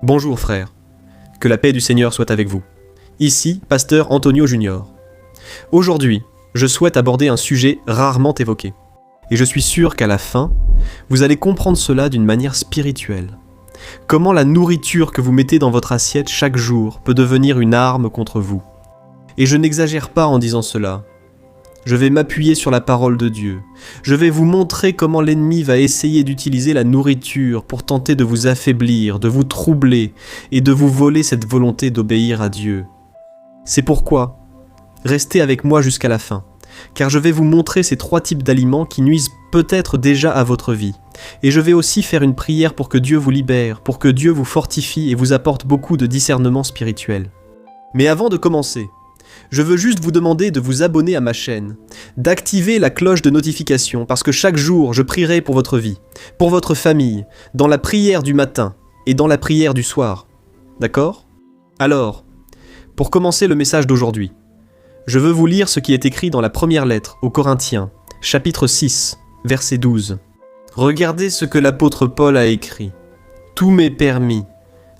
Bonjour frères, que la paix du Seigneur soit avec vous. Ici, pasteur Antonio Junior. Aujourd'hui, je souhaite aborder un sujet rarement évoqué. Et je suis sûr qu'à la fin, vous allez comprendre cela d'une manière spirituelle. Comment la nourriture que vous mettez dans votre assiette chaque jour peut devenir une arme contre vous. Et je n'exagère pas en disant cela. Je vais m'appuyer sur la parole de Dieu. Je vais vous montrer comment l'ennemi va essayer d'utiliser la nourriture pour tenter de vous affaiblir, de vous troubler et de vous voler cette volonté d'obéir à Dieu. C'est pourquoi, restez avec moi jusqu'à la fin, car je vais vous montrer ces 3 types d'aliments qui nuisent peut-être déjà à votre vie. Et je vais aussi faire une prière pour que Dieu vous libère, pour que Dieu vous fortifie et vous apporte beaucoup de discernement spirituel. Mais avant de commencer, je veux juste vous demander de vous abonner à ma chaîne, d'activer la cloche de notification parce que chaque jour je prierai pour votre vie, pour votre famille, dans la prière du matin et dans la prière du soir. D'accord ? Alors, pour commencer le message d'aujourd'hui, je veux vous lire ce qui est écrit dans la première lettre aux Corinthiens, chapitre 6, verset 12. Regardez ce que l'apôtre Paul a écrit. « Tout m'est permis,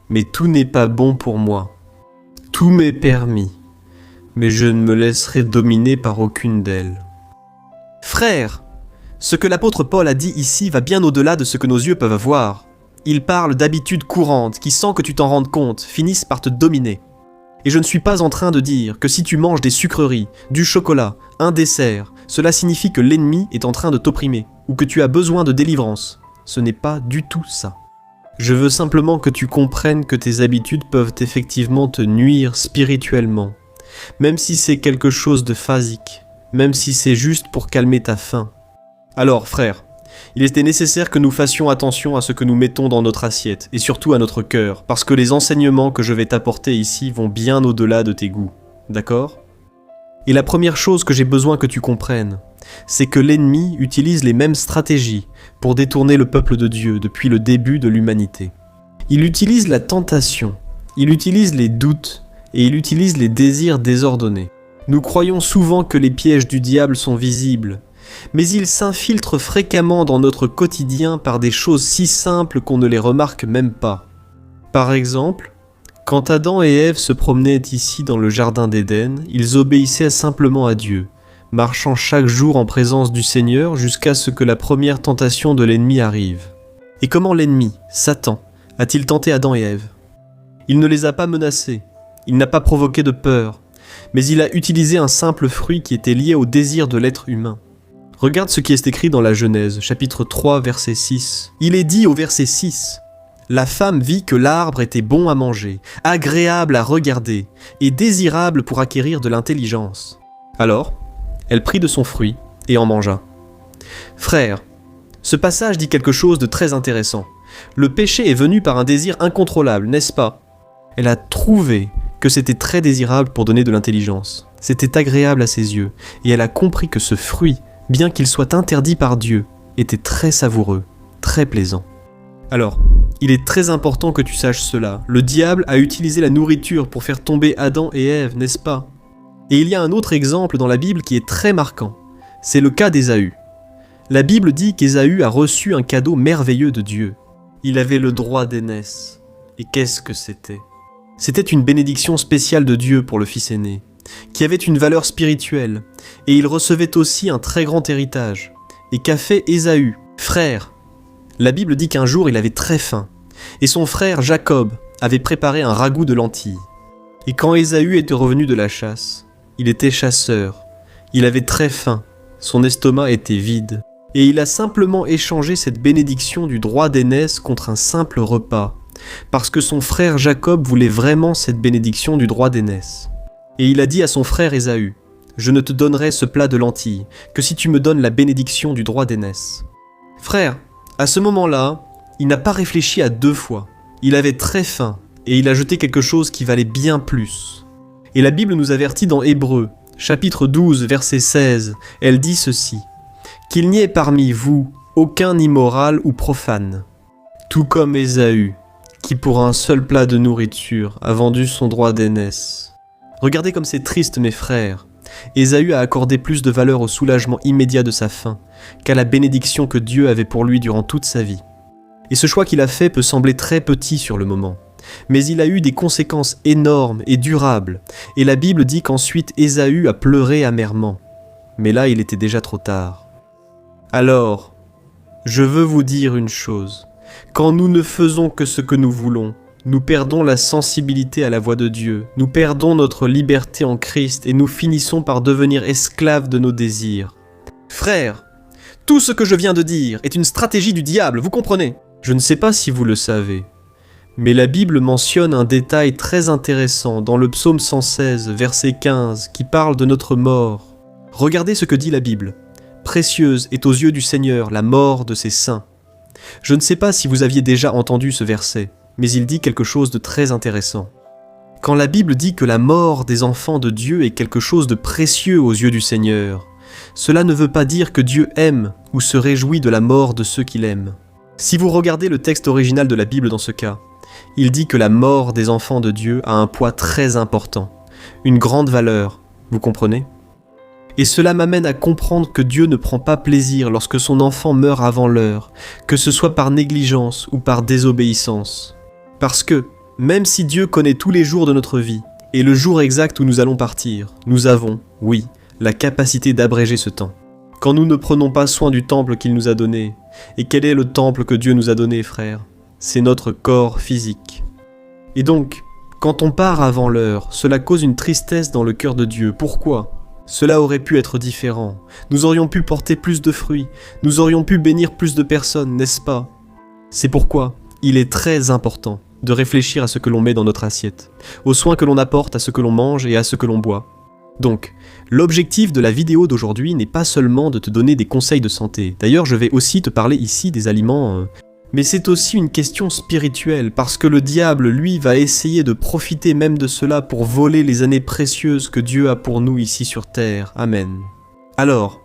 mais tout n'est pas bon pour moi. Tout m'est permis, mais je ne me laisserai dominer par aucune d'elles. » Frères, ce que l'apôtre Paul a dit ici va bien au-delà de ce que nos yeux peuvent voir. Il parle d'habitudes courantes qui, sans que tu t'en rendes compte, finissent par te dominer. Et je ne suis pas en train de dire que si tu manges des sucreries, du chocolat, un dessert, cela signifie que l'ennemi est en train de t'opprimer, ou que tu as besoin de délivrance. Ce n'est pas du tout ça. Je veux simplement que tu comprennes que tes habitudes peuvent effectivement te nuire spirituellement. Même si c'est quelque chose de phasique, même si c'est juste pour calmer ta faim. Alors, frère, il était nécessaire que nous fassions attention à ce que nous mettons dans notre assiette, et surtout à notre cœur, parce que les enseignements que je vais t'apporter ici vont bien au-delà de tes goûts. D'accord ? Et la première chose que j'ai besoin que tu comprennes, c'est que l'ennemi utilise les mêmes stratégies pour détourner le peuple de Dieu depuis le début de l'humanité. Il utilise la tentation, il utilise les doutes, et il utilise les désirs désordonnés. Nous croyons souvent que les pièges du diable sont visibles, mais ils s'infiltrent fréquemment dans notre quotidien par des choses si simples qu'on ne les remarque même pas. Par exemple, quand Adam et Ève se promenaient ici dans le jardin d'Éden, ils obéissaient simplement à Dieu, marchant chaque jour en présence du Seigneur jusqu'à ce que la première tentation de l'ennemi arrive. Et comment l'ennemi, Satan, a-t-il tenté Adam et Ève ? Il ne les a pas menacés. Il n'a pas provoqué de peur, mais il a utilisé un simple fruit qui était lié au désir de l'être humain. Regarde ce qui est écrit dans la Genèse, chapitre 3, verset 6. Il est dit au verset 6, « La femme vit que l'arbre était bon à manger, agréable à regarder, et désirable pour acquérir de l'intelligence. Alors, elle prit de son fruit et en mangea. » Frère, ce passage dit quelque chose de très intéressant. Le péché est venu par un désir incontrôlable, n'est-ce pas ? Elle a trouvé que c'était très désirable pour donner de l'intelligence. C'était agréable à ses yeux, et elle a compris que ce fruit, bien qu'il soit interdit par Dieu, était très savoureux, très plaisant. Alors, il est très important que tu saches cela. Le diable a utilisé la nourriture pour faire tomber Adam et Ève, n'est-ce pas ? Et il y a un autre exemple dans la Bible qui est très marquant. C'est le cas d'Ésaü. La Bible dit qu'Ésaü a reçu un cadeau merveilleux de Dieu. Il avait le droit d'aînesse. Et qu'est-ce que c'était ? C'était une bénédiction spéciale de Dieu pour le fils aîné, qui avait une valeur spirituelle, et il recevait aussi un très grand héritage. Et qu'a fait Ésaü, frère ? La Bible dit qu'un jour il avait très faim, et son frère Jacob avait préparé un ragoût de lentilles. Et quand Ésaü était revenu de la chasse, il était chasseur, il avait très faim, son estomac était vide, et il a simplement échangé cette bénédiction du droit d'aînesse contre un simple repas, parce que son frère Jacob voulait vraiment cette bénédiction du droit d'aînesse. Et il a dit à son frère Ésaü, « Je ne te donnerai ce plat de lentilles que si tu me donnes la bénédiction du droit d'aînesse. » Frère, à ce moment-là, il n'a pas réfléchi à 2 fois. Il avait très faim, et il a jeté quelque chose qui valait bien plus. Et la Bible nous avertit dans Hébreux, chapitre 12, verset 16, elle dit ceci, « Qu'il n'y ait parmi vous aucun immoral ou profane, tout comme Ésaü, qui pour un seul plat de nourriture a vendu son droit d'aînesse. » Regardez comme c'est triste, mes frères. Ésaü a accordé plus de valeur au soulagement immédiat de sa faim qu'à la bénédiction que Dieu avait pour lui durant toute sa vie. Et ce choix qu'il a fait peut sembler très petit sur le moment, mais il a eu des conséquences énormes et durables, et la Bible dit qu'ensuite Ésaü a pleuré amèrement. Mais là, il était déjà trop tard. Alors, je veux vous dire une chose. Quand nous ne faisons que ce que nous voulons, nous perdons la sensibilité à la voix de Dieu, nous perdons notre liberté en Christ et nous finissons par devenir esclaves de nos désirs. Frères, tout ce que je viens de dire est une stratégie du diable, vous comprenez ? Je ne sais pas si vous le savez, mais la Bible mentionne un détail très intéressant dans le psaume 116, verset 15, qui parle de notre mort. Regardez ce que dit la Bible. Précieuse est aux yeux du Seigneur la mort de ses saints. Je ne sais pas si vous aviez déjà entendu ce verset, mais il dit quelque chose de très intéressant. Quand la Bible dit que la mort des enfants de Dieu est quelque chose de précieux aux yeux du Seigneur, cela ne veut pas dire que Dieu aime ou se réjouit de la mort de ceux qu'il aime. Si vous regardez le texte original de la Bible dans ce cas, il dit que la mort des enfants de Dieu a un poids très important, une grande valeur, vous comprenez ? Et cela m'amène à comprendre que Dieu ne prend pas plaisir lorsque son enfant meurt avant l'heure, que ce soit par négligence ou par désobéissance. Parce que, même si Dieu connaît tous les jours de notre vie, et le jour exact où nous allons partir, nous avons, oui, la capacité d'abréger ce temps. Quand nous ne prenons pas soin du temple qu'il nous a donné, et quel est le temple que Dieu nous a donné, frère ? C'est notre corps physique. Et donc, quand on part avant l'heure, cela cause une tristesse dans le cœur de Dieu. Pourquoi ? Cela aurait pu être différent. Nous aurions pu porter plus de fruits, nous aurions pu bénir plus de personnes, n'est-ce pas ? C'est pourquoi il est très important de réfléchir à ce que l'on met dans notre assiette, aux soins que l'on apporte à ce que l'on mange et à ce que l'on boit. Donc, l'objectif de la vidéo d'aujourd'hui n'est pas seulement de te donner des conseils de santé. D'ailleurs, je vais aussi te parler ici des aliments, mais c'est aussi une question spirituelle, parce que le diable, lui, va essayer de profiter même de cela pour voler les années précieuses que Dieu a pour nous ici sur terre. Amen. Alors,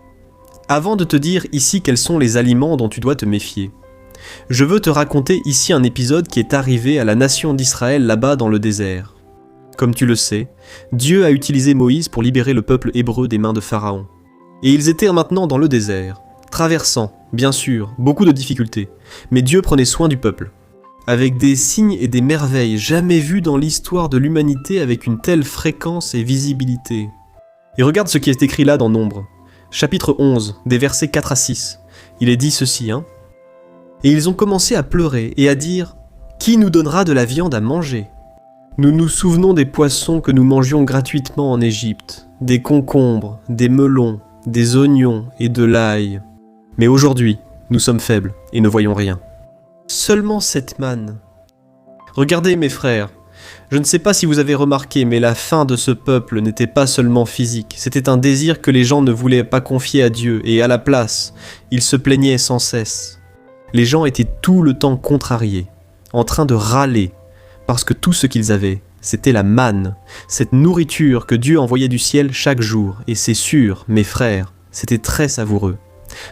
avant de te dire ici quels sont les aliments dont tu dois te méfier, je veux te raconter ici un épisode qui est arrivé à la nation d'Israël là-bas dans le désert. Comme tu le sais, Dieu a utilisé Moïse pour libérer le peuple hébreu des mains de Pharaon. Et ils étaient maintenant dans le désert, traversant, bien sûr, beaucoup de difficultés, mais Dieu prenait soin du peuple, avec des signes et des merveilles jamais vus dans l'histoire de l'humanité avec une telle fréquence et visibilité. Et regarde ce qui est écrit là dans Nombre, chapitre 11, des versets 4 à 6. Il est dit ceci, Et ils ont commencé à pleurer et à dire « Qui nous donnera de la viande à manger ?» Nous nous souvenons des poissons que nous mangions gratuitement en Égypte, des concombres, des melons, des oignons et de l'ail. Mais aujourd'hui, nous sommes faibles et ne voyons rien. Seulement cette manne. Regardez mes frères, je ne sais pas si vous avez remarqué, mais la faim de ce peuple n'était pas seulement physique, c'était un désir que les gens ne voulaient pas confier à Dieu, et à la place, ils se plaignaient sans cesse. Les gens étaient tout le temps contrariés, en train de râler, parce que tout ce qu'ils avaient, c'était la manne, cette nourriture que Dieu envoyait du ciel chaque jour, et c'est sûr, mes frères, c'était très savoureux.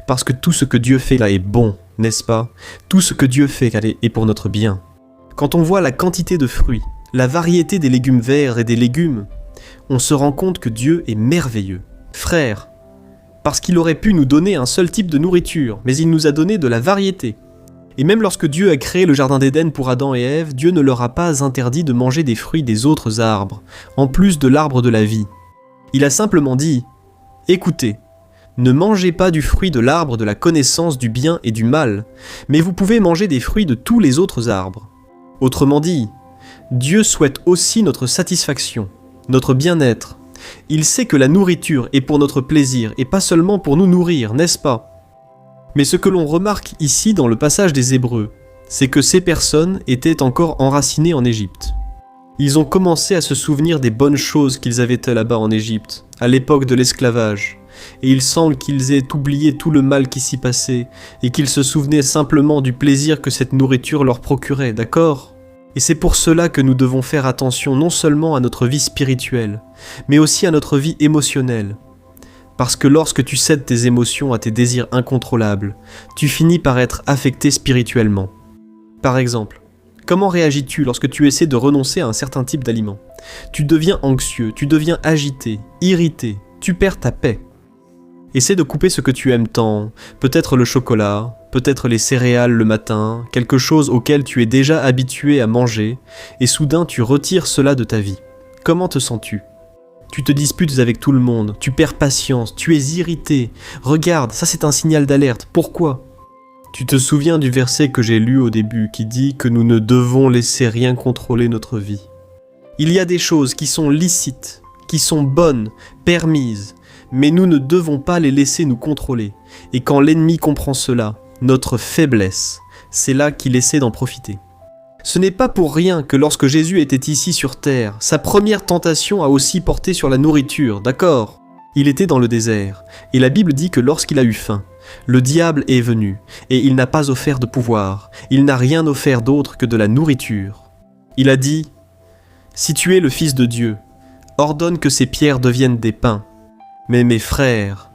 Parce que tout ce que Dieu fait là est bon, n'est-ce pas ? Tout ce que Dieu fait est pour notre bien. Quand on voit la quantité de fruits, la variété des légumes verts et des légumes, on se rend compte que Dieu est merveilleux. Frères, parce qu'il aurait pu nous donner un seul type de nourriture, mais il nous a donné de la variété. Et même lorsque Dieu a créé le jardin d'Éden pour Adam et Ève, Dieu ne leur a pas interdit de manger des fruits des autres arbres, en plus de l'arbre de la vie. Il a simplement dit « Écoutez, ne mangez pas du fruit de l'arbre de la connaissance du bien et du mal, mais vous pouvez manger des fruits de tous les autres arbres. » Autrement dit, Dieu souhaite aussi notre satisfaction, notre bien-être. Il sait que la nourriture est pour notre plaisir et pas seulement pour nous nourrir, n'est-ce pas ? Mais ce que l'on remarque ici dans le passage des Hébreux, c'est que ces personnes étaient encore enracinées en Égypte. Ils ont commencé à se souvenir des bonnes choses qu'ils avaient là-bas en Égypte, à l'époque de l'esclavage, et il semble qu'ils aient oublié tout le mal qui s'y passait, et qu'ils se souvenaient simplement du plaisir que cette nourriture leur procurait, d'accord ? Et c'est pour cela que nous devons faire attention non seulement à notre vie spirituelle, mais aussi à notre vie émotionnelle. Parce que lorsque tu cèdes tes émotions à tes désirs incontrôlables, tu finis par être affecté spirituellement. Par exemple, comment réagis-tu lorsque tu essaies de renoncer à un certain type d'aliment ? Tu deviens anxieux, tu deviens agité, irrité, tu perds ta paix. Essaie de couper ce que tu aimes tant, peut-être le chocolat, peut-être les céréales le matin, quelque chose auquel tu es déjà habitué à manger, et soudain tu retires cela de ta vie. Comment te sens-tu ? Tu te disputes avec tout le monde, tu perds patience, tu es irrité. Regarde, ça c'est un signal d'alerte. Pourquoi ? Tu te souviens du verset que j'ai lu au début qui dit que nous ne devons laisser rien contrôler notre vie. Il y a des choses qui sont licites, qui sont bonnes, permises, mais nous ne devons pas les laisser nous contrôler. Et quand l'ennemi comprend cela, notre faiblesse, c'est là qu'il essaie d'en profiter. Ce n'est pas pour rien que lorsque Jésus était ici sur terre, sa première tentation a aussi porté sur la nourriture, d'accord ? Il était dans le désert, et la Bible dit que lorsqu'il a eu faim, le diable est venu, et il n'a pas offert de pouvoir, il n'a rien offert d'autre que de la nourriture. Il a dit « Si tu es le Fils de Dieu, ordonne que ces pierres deviennent des pains. » Mais mes frères,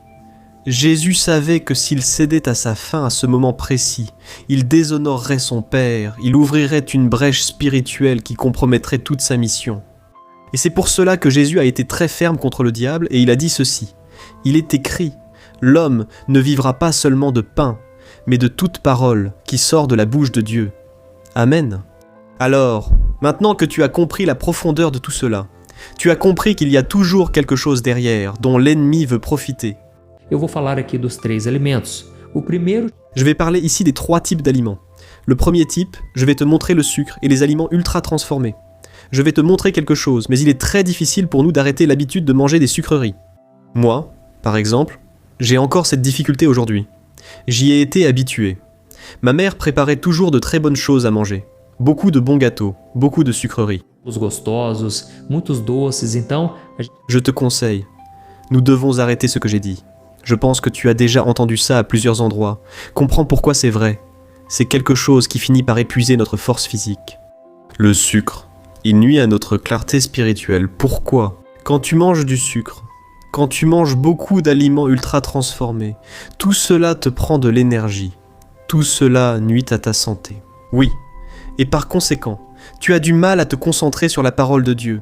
Jésus savait que s'il cédait à sa faim à ce moment précis, il déshonorerait son Père, il ouvrirait une brèche spirituelle qui compromettrait toute sa mission. Et c'est pour cela que Jésus a été très ferme contre le diable et il a dit ceci. Il est écrit, l'homme ne vivra pas seulement de pain, mais de toute parole qui sort de la bouche de Dieu. Amen. Alors, maintenant que tu as compris la profondeur de tout cela, tu as compris qu'il y a toujours quelque chose derrière dont l'ennemi veut profiter. Eu vou falar aqui dos 3 alimentos. O primeiro... Je vais parler ici des 3 types d'aliments. Le premier type, je vais te montrer le sucre et les aliments ultra transformés. Je vais te montrer quelque chose, mais il est très difficile pour nous d'arrêter l'habitude de manger des sucreries. Moi, par exemple, j'ai encore cette difficulté aujourd'hui. J'y ai été habitué. Ma mère préparait toujours de très bonnes choses à manger. Beaucoup de bons gâteaux, beaucoup de sucreries. Os gostosos, muitos doces, então... Je te conseille, nous devons arrêter ce que j'ai dit. Je pense que tu as déjà entendu ça à plusieurs endroits. Comprends pourquoi c'est vrai. C'est quelque chose qui finit par épuiser notre force physique. Le sucre, il nuit à notre clarté spirituelle. Pourquoi ? Quand tu manges du sucre, quand tu manges beaucoup d'aliments ultra transformés, tout cela te prend de l'énergie. Tout cela nuit à ta santé. Oui, et par conséquent, tu as du mal à te concentrer sur la parole de Dieu.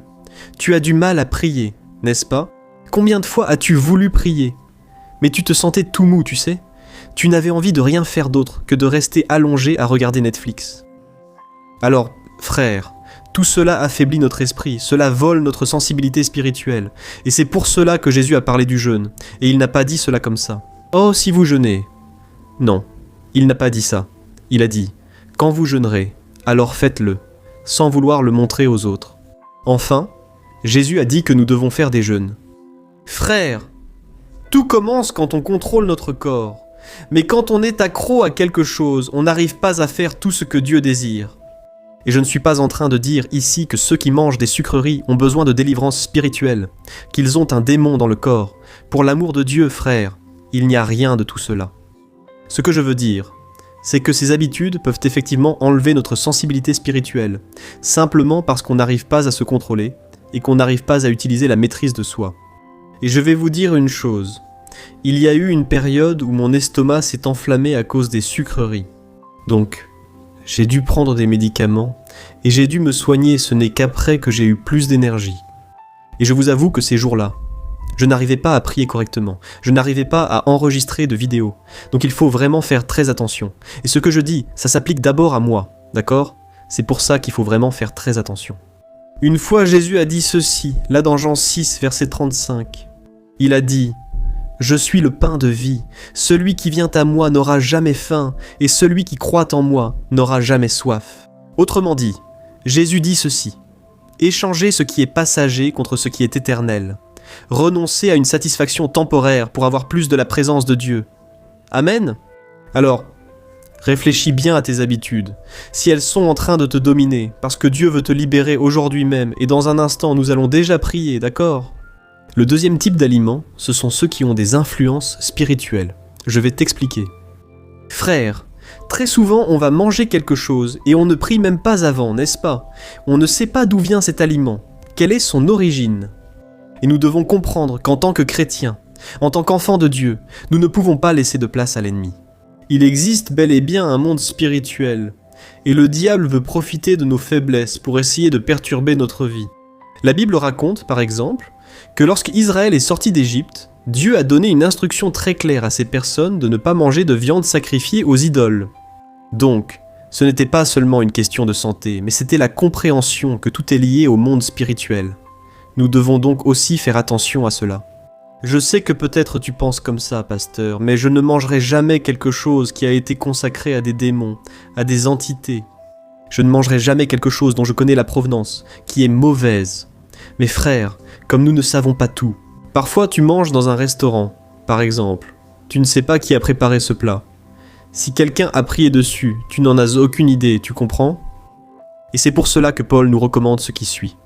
Tu as du mal à prier, n'est-ce pas ? Combien de fois as-tu voulu prier ? Mais tu te sentais tout mou, tu sais ? Tu n'avais envie de rien faire d'autre que de rester allongé à regarder Netflix. Alors, frère, tout cela affaiblit notre esprit, cela vole notre sensibilité spirituelle. Et c'est pour cela que Jésus a parlé du jeûne. Et il n'a pas dit cela comme ça. « Oh, si vous jeûnez !» Non, il n'a pas dit ça. Il a dit « Quand vous jeûnerez, alors faites-le, sans vouloir le montrer aux autres. » Enfin, Jésus a dit que nous devons faire des jeûnes. Frère, tout commence quand on contrôle notre corps. Mais quand on est accro à quelque chose, on n'arrive pas à faire tout ce que Dieu désire. Et je ne suis pas en train de dire ici que ceux qui mangent des sucreries ont besoin de délivrance spirituelle, qu'ils ont un démon dans le corps. Pour l'amour de Dieu, frère, il n'y a rien de tout cela. Ce que je veux dire, c'est que ces habitudes peuvent effectivement enlever notre sensibilité spirituelle, simplement parce qu'on n'arrive pas à se contrôler et qu'on n'arrive pas à utiliser la maîtrise de soi. Et je vais vous dire une chose, il y a eu une période où mon estomac s'est enflammé à cause des sucreries. Donc, j'ai dû prendre des médicaments et j'ai dû me soigner, ce n'est qu'après que j'ai eu plus d'énergie. Et je vous avoue que ces jours-là, je n'arrivais pas à prier correctement, je n'arrivais pas à enregistrer de vidéos. Donc il faut vraiment faire très attention. Et ce que je dis, ça s'applique d'abord à moi, d'accord ? C'est pour ça qu'il faut vraiment faire très attention. Une fois Jésus a dit ceci, là dans Jean 6, verset 35. Il a dit « Je suis le pain de vie, celui qui vient à moi n'aura jamais faim, et celui qui croit en moi n'aura jamais soif. » Autrement dit, Jésus dit ceci, « Échangez ce qui est passager contre ce qui est éternel. Renoncez à une satisfaction temporaire pour avoir plus de la présence de Dieu. » Amen ? Alors, réfléchis bien à tes habitudes, si elles sont en train de te dominer, parce que Dieu veut te libérer aujourd'hui même, et dans un instant nous allons déjà prier, d'accord ? Le deuxième type d'aliments, ce sont ceux qui ont des influences spirituelles. Je vais t'expliquer. Frère, très souvent on va manger quelque chose et on ne prie même pas avant, n'est-ce pas ? On ne sait pas d'où vient cet aliment, quelle est son origine. Et nous devons comprendre qu'en tant que chrétiens, en tant qu'enfants de Dieu, nous ne pouvons pas laisser de place à l'ennemi. Il existe bel et bien un monde spirituel, et le diable veut profiter de nos faiblesses pour essayer de perturber notre vie. La Bible raconte, par exemple, que lorsqu'Israël est sorti d'Égypte, Dieu a donné une instruction très claire à ces personnes de ne pas manger de viande sacrifiée aux idoles. Donc, ce n'était pas seulement une question de santé, mais c'était la compréhension que tout est lié au monde spirituel. Nous devons donc aussi faire attention à cela. Je sais que peut-être tu penses comme ça, pasteur, mais je ne mangerai jamais quelque chose qui a été consacré à des démons, à des entités. Je ne mangerai jamais quelque chose dont je connais la provenance, qui est mauvaise. Mes frères, comme nous ne savons pas tout, parfois tu manges dans un restaurant, par exemple. Tu ne sais pas qui a préparé ce plat. Si quelqu'un a prié dessus, tu n'en as aucune idée, tu comprends ? Et c'est pour cela que Paul nous recommande ce qui suit.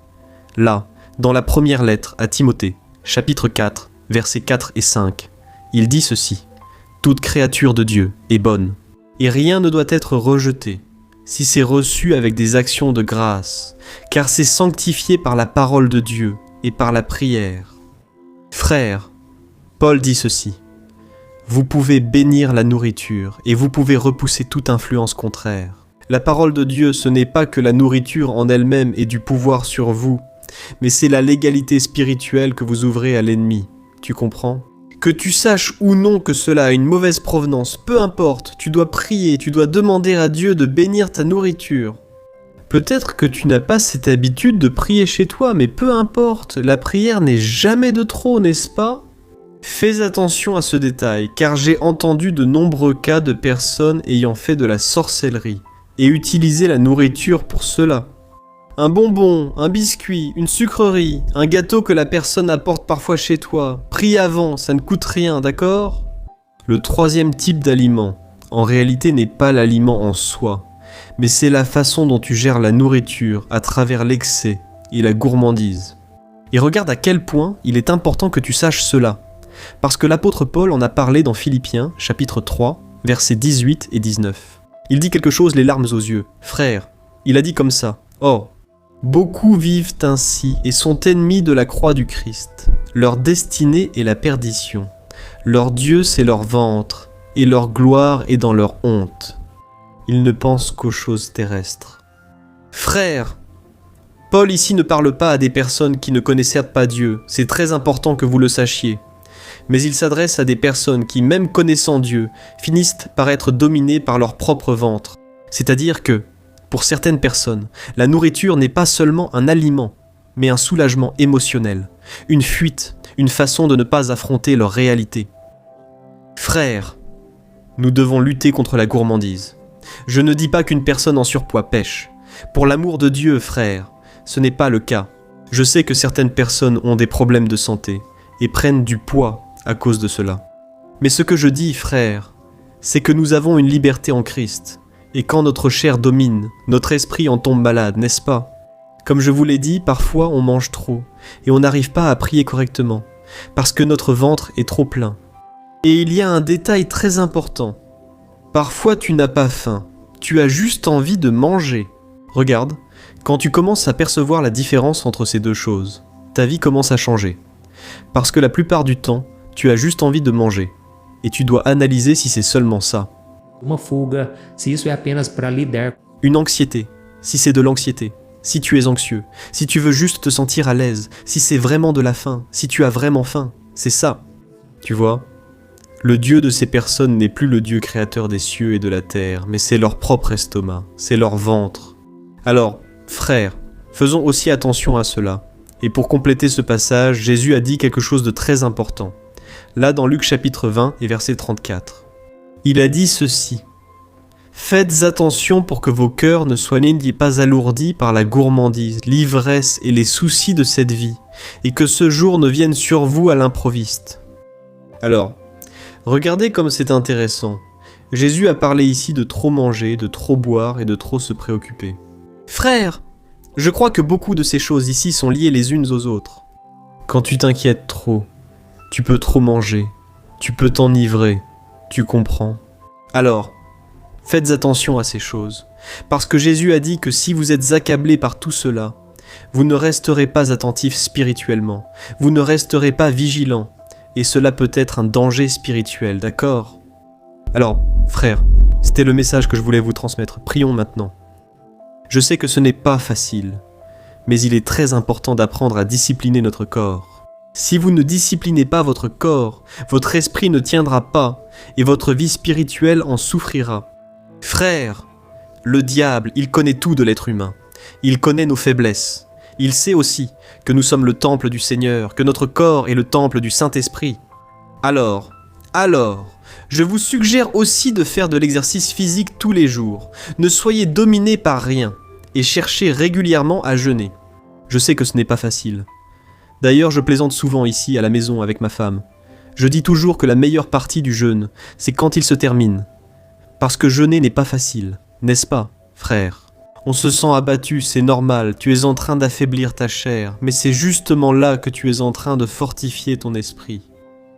Là, dans la première lettre à Timothée, chapitre 4, versets 4 et 5, il dit ceci. « Toute créature de Dieu est bonne, et rien ne doit être rejeté, si c'est reçu avec des actions de grâce, car c'est sanctifié par la parole de Dieu et par la prière. » Frères, Paul dit ceci. Vous pouvez bénir la nourriture et vous pouvez repousser toute influence contraire. La parole de Dieu, ce n'est pas que la nourriture en elle-même ait du pouvoir sur vous, mais c'est la légalité spirituelle que vous ouvrez à l'ennemi. Tu comprends ? Que tu saches ou non que cela a une mauvaise provenance, peu importe, tu dois prier, tu dois demander à Dieu de bénir ta nourriture. Peut-être que tu n'as pas cette habitude de prier chez toi, mais peu importe, la prière n'est jamais de trop, n'est-ce pas ? Fais attention à ce détail, car j'ai entendu de nombreux cas de personnes ayant fait de la sorcellerie et utilisé la nourriture pour cela. Un bonbon, un biscuit, une sucrerie, un gâteau que la personne apporte parfois chez toi. Prie avant, ça ne coûte rien, d'accord ? Le troisième type d'aliment, en réalité n'est pas l'aliment en soi, mais c'est la façon dont tu gères la nourriture à travers l'excès et la gourmandise. Et regarde à quel point il est important que tu saches cela. Parce que l'apôtre Paul en a parlé dans Philippiens, chapitre 3, versets 18 et 19. Il dit quelque chose les larmes aux yeux. « Frères, il a dit comme ça. Oh, beaucoup vivent ainsi et sont ennemis de la croix du Christ. Leur destinée est la perdition. Leur Dieu, c'est leur ventre, et leur gloire est dans leur honte. Ils ne pensent qu'aux choses terrestres. » Frères, Paul ici ne parle pas à des personnes qui ne connaissaient pas Dieu. C'est très important que vous le sachiez. Mais il s'adresse à des personnes qui, même connaissant Dieu, finissent par être dominées par leur propre ventre. C'est-à-dire que, pour certaines personnes, la nourriture n'est pas seulement un aliment, mais un soulagement émotionnel, une fuite, une façon de ne pas affronter leur réalité. Frères, nous devons lutter contre la gourmandise. Je ne dis pas qu'une personne en surpoids pêche. Pour l'amour de Dieu, frères, ce n'est pas le cas. Je sais que certaines personnes ont des problèmes de santé et prennent du poids à cause de cela. Mais ce que je dis, frères, c'est que nous avons une liberté en Christ, et quand notre chair domine, notre esprit en tombe malade, n'est-ce pas ? Comme je vous l'ai dit, parfois on mange trop, et on n'arrive pas à prier correctement, parce que notre ventre est trop plein. Et il y a un détail très important. Parfois tu n'as pas faim, tu as juste envie de manger. Regarde, quand tu commences à percevoir la différence entre ces deux choses, ta vie commence à changer. Parce que la plupart du temps, tu as juste envie de manger, et tu dois analyser si c'est seulement ça. Uma fuga, se isso é apenas para lidar. Une anxiété, si c'est de l'anxiété, si tu es anxieux, si tu veux juste te sentir à l'aise, si c'est vraiment de la faim, si tu as vraiment faim, c'est ça. Tu vois ? Le Dieu de ces personnes n'est plus le Dieu créateur des cieux et de la terre, mais c'est leur propre estomac, c'est leur ventre. Alors, frères, faisons aussi attention à cela. Et pour compléter ce passage, Jésus a dit quelque chose de très important. Là, dans Luc chapitre 20 et verset 34. Il a dit ceci. « Faites attention pour que vos cœurs ne soient pas alourdis par la gourmandise, l'ivresse et les soucis de cette vie, et que ce jour ne vienne sur vous à l'improviste. » Alors, regardez comme c'est intéressant. Jésus a parlé ici de trop manger, de trop boire et de trop se préoccuper. Frères, je crois que beaucoup de ces choses ici sont liées les unes aux autres. Quand tu t'inquiètes trop, tu peux trop manger, tu peux t'enivrer, tu comprends. Alors, faites attention à ces choses, parce que Jésus a dit que si vous êtes accablés par tout cela, vous ne resterez pas attentifs spirituellement, vous ne resterez pas vigilants, et cela peut être un danger spirituel, d'accord ? Alors, frères, c'était le message que je voulais vous transmettre. Prions maintenant. Je sais que ce n'est pas facile, mais il est très important d'apprendre à discipliner notre corps. Si vous ne disciplinez pas votre corps, votre esprit ne tiendra pas, et votre vie spirituelle en souffrira. Frères, le diable, il connaît tout de l'être humain. Il connaît nos faiblesses. Il sait aussi que nous sommes le temple du Seigneur, que notre corps est le temple du Saint-Esprit. Alors, je vous suggère aussi de faire de l'exercice physique tous les jours. Ne soyez dominés par rien et cherchez régulièrement à jeûner. Je sais que ce n'est pas facile. D'ailleurs, je plaisante souvent ici à la maison avec ma femme. Je dis toujours que la meilleure partie du jeûne, c'est quand il se termine. Parce que jeûner n'est pas facile, n'est-ce pas, frère ? On se sent abattu, c'est normal, tu es en train d'affaiblir ta chair, mais c'est justement là que tu es en train de fortifier ton esprit.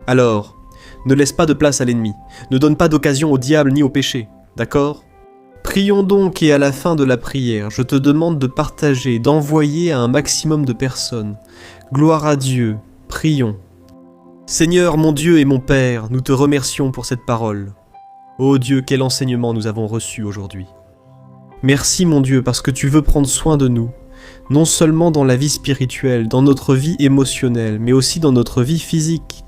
Alors, ne laisse pas de place à l'ennemi, ne donne pas d'occasion au diable ni au péché, d'accord ? Prions donc et à la fin de la prière, je te demande de partager, d'envoyer à un maximum de personnes. Gloire à Dieu, prions. Seigneur mon Dieu et mon Père, nous te remercions pour cette parole. Ô Dieu, quel enseignement nous avons reçu aujourd'hui. Merci mon Dieu parce que tu veux prendre soin de nous, non seulement dans la vie spirituelle, dans notre vie émotionnelle, mais aussi dans notre vie physique.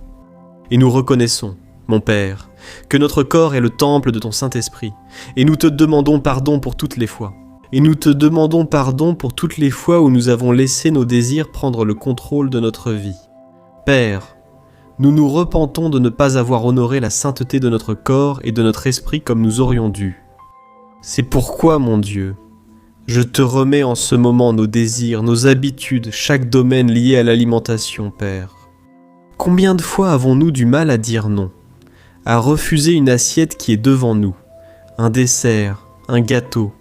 Et nous reconnaissons, mon Père, que notre corps est le temple de ton Saint-Esprit, et nous te demandons pardon pour toutes les fois. Et nous te demandons pardon pour toutes les fois où nous avons laissé nos désirs prendre le contrôle de notre vie. Père, nous nous repentons de ne pas avoir honoré la sainteté de notre corps et de notre esprit comme nous aurions dû. C'est pourquoi, mon Dieu, je te remets en ce moment nos désirs, nos habitudes, chaque domaine lié à l'alimentation, Père. Combien de fois avons-nous du mal à dire non, à refuser une assiette qui est devant nous, un dessert, un gâteau,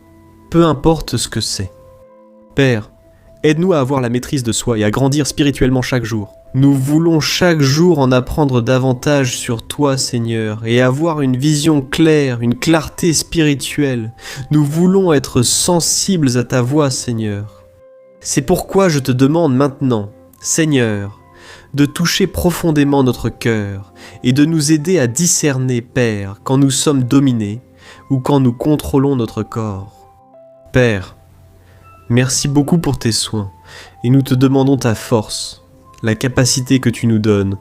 peu importe ce que c'est. Père, aide-nous à avoir la maîtrise de soi et à grandir spirituellement chaque jour. Nous voulons chaque jour en apprendre davantage sur toi, Seigneur, et avoir une vision claire, une clarté spirituelle. Nous voulons être sensibles à ta voix, Seigneur. C'est pourquoi je te demande maintenant, Seigneur, de toucher profondément notre cœur et de nous aider à discerner, Père, quand nous sommes dominés ou quand nous contrôlons notre corps. Père, merci beaucoup pour tes soins et nous te demandons ta force, la capacité que tu nous donnes,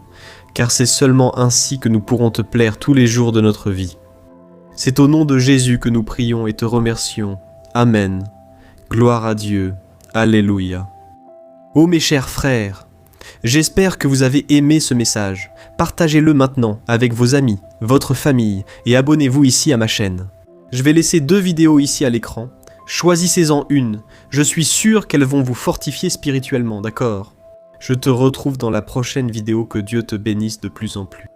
car c'est seulement ainsi que nous pourrons te plaire tous les jours de notre vie. C'est au nom de Jésus que nous prions et te remercions. Amen. Gloire à Dieu. Alléluia. Ô mes chers frères, j'espère que vous avez aimé ce message. Partagez-le maintenant avec vos amis, votre famille et abonnez-vous ici à ma chaîne. Je vais laisser 2 vidéos ici à l'écran. Choisissez-en une. Je suis sûr qu'elles vont vous fortifier spirituellement, d'accord ? Je te retrouve dans la prochaine vidéo, que Dieu te bénisse de plus en plus.